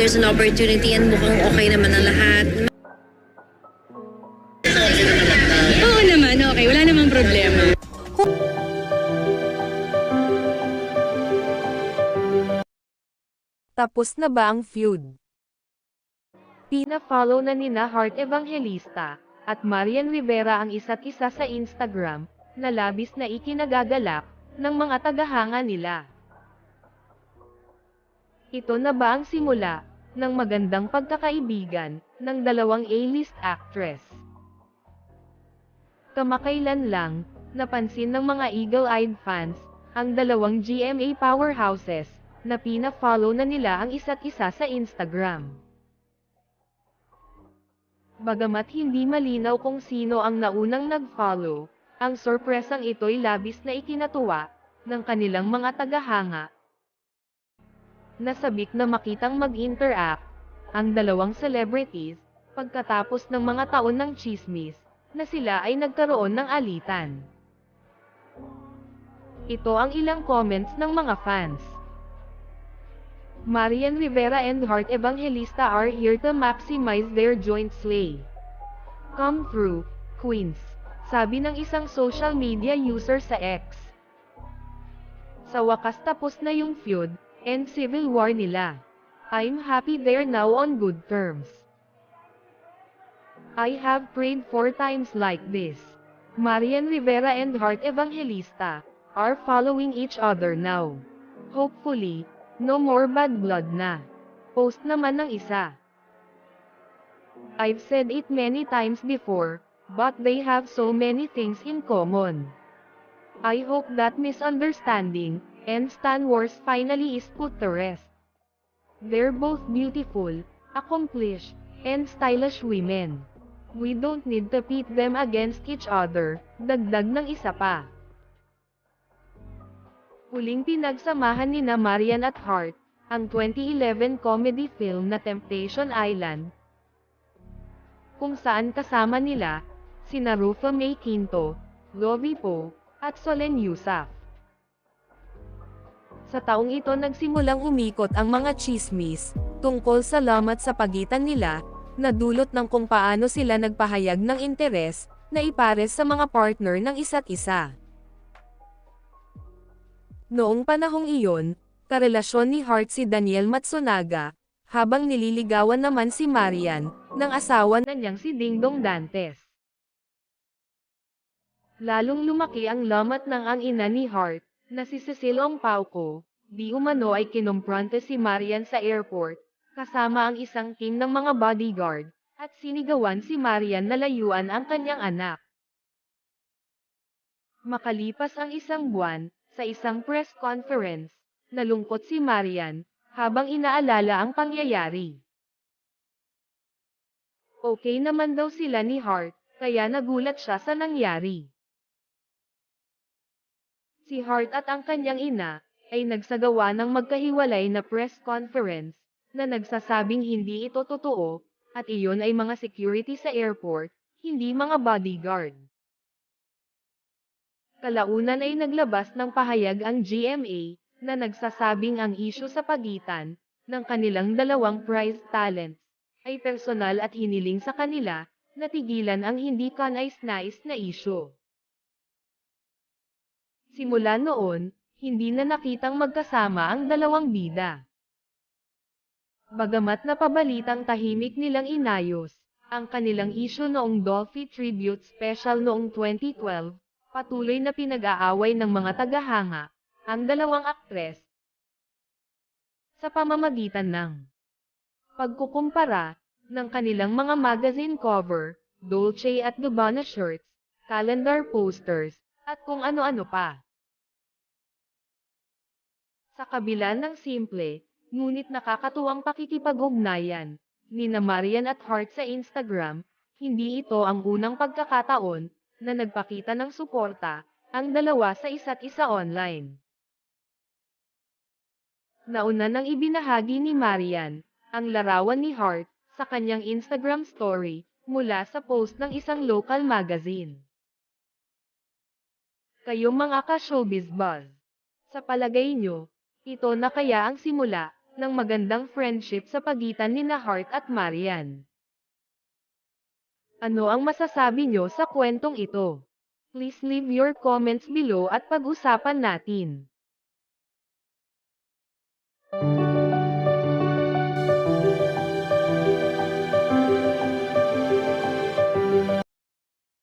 there's an opportunity and mukhang okay naman ang lahat. Oo naman, okay. Wala namang problema. Tapos na ba ang feud? Pina-follow na nina Heart Evangelista at Marian Rivera ang isa't isa sa Instagram, na labis na ikinagagalak ng mga tagahanga nila. Ito na ba ang simula ng magandang pagkakaibigan ng dalawang A-list actress? Kamakailan lang, napansin ng mga eagle-eyed fans, ang dalawang GMA powerhouses, na pina-follow na nila ang isa't isa sa Instagram. Bagamat hindi malinaw kung sino ang naunang nag-follow, ang sorpresang ito'y labis na ikinatuwa ng kanilang mga tagahanga. Nasabik na makitang mag-interact ang dalawang celebrities pagkatapos ng mga taon ng tsismis na sila ay nagkaroon ng alitan. Ito ang ilang comments ng mga fans. Marian Rivera and Heart Evangelista are here to maximize their joint slay. Come through, Queens, sabi ng isang social media user sa X. Sa wakas tapos na yung feud and civil war nila. I'm happy they're now on good terms. I have prayed 4 times like this. Marian Rivera and Heart Evangelista are following each other now. Hopefully, no more bad blood na. Post naman ng isa. I've said it many times before, but they have so many things in common. I hope that misunderstanding and Stan Wars finally is put to rest. They're both beautiful, accomplished, and stylish women. We don't need to pit them against each other, dagdag ng isa pa. Huling pinagsamahan nina Marian at Heart, ang 2011 comedy film na Temptation Island, kung saan kasama nila, sina Rufa May Quinto, Lovie Poe, at Solen Yusuf. Sa taong ito nagsimulang umikot ang mga chismis, tungkol sa lamat sa pagitan nila, na dulot ng kung paano sila nagpahayag ng interes, na ipares sa mga partner ng isa't isa. Noong panahong iyon, karelasyon ni Heart si Daniel Matsunaga, habang nililigawan naman si Marian, ng asawa na niyang si Dingdong Dantes. Lalong lumaki ang lamat ng ang ina ni Heart, na si Cecile Ompauco, di umano ay kinumpronte si Marian sa airport, kasama ang isang team ng mga bodyguard, at sinigawan si Marian na layuan ang kanyang anak. Makalipas ang isang buwan, sa isang press conference, nalungkot si Marian, habang inaalala ang pangyayari. Okay naman daw sila ni Heart, kaya nagulat siya sa nangyari. Si Heart at ang kanyang ina, ay nagsagawa ng magkahiwalay na press conference, na nagsasabing hindi ito totoo, at iyon ay mga security sa airport, hindi mga bodyguard. Kalaunan ay naglabas ng pahayag ang GMA, na nagsasabing ang isyu sa pagitan, ng kanilang dalawang prized talents, ay personal at hiniling sa kanila, na tigilan ang hindi kanais-nais na isyu. Simula noon, hindi na nakitang magkasama ang dalawang bida. Bagamat napabalitang tahimik nilang inayos ang kanilang isyu noong Dolphy Tribute Special noong 2012, patuloy na pinag-aaway ng mga tagahanga ang dalawang aktres sa pamamagitan ng pagkukumpara ng kanilang mga magazine cover, Dolce & Gabbana shirts, calendar posters, at kung ano-ano pa. Sa kabila ng simple, ngunit nakakatuwang pakikipag-ugnayan, nina Marian at Heart sa Instagram, hindi ito ang unang pagkakataon, na nagpakita ng suporta, ang dalawa sa isa't isa online. Nauna nang ibinahagi ni Marian, ang larawan ni Heart, sa kanyang Instagram story, mula sa post ng isang local magazine. Kayong mga ka-showbiz buzz, sa palagay nyo, ito na kaya ang simula ng magandang friendship sa pagitan nina Heart at Marian. Ano ang masasabi nyo sa kwentong ito? Please leave your comments below at pag-usapan natin.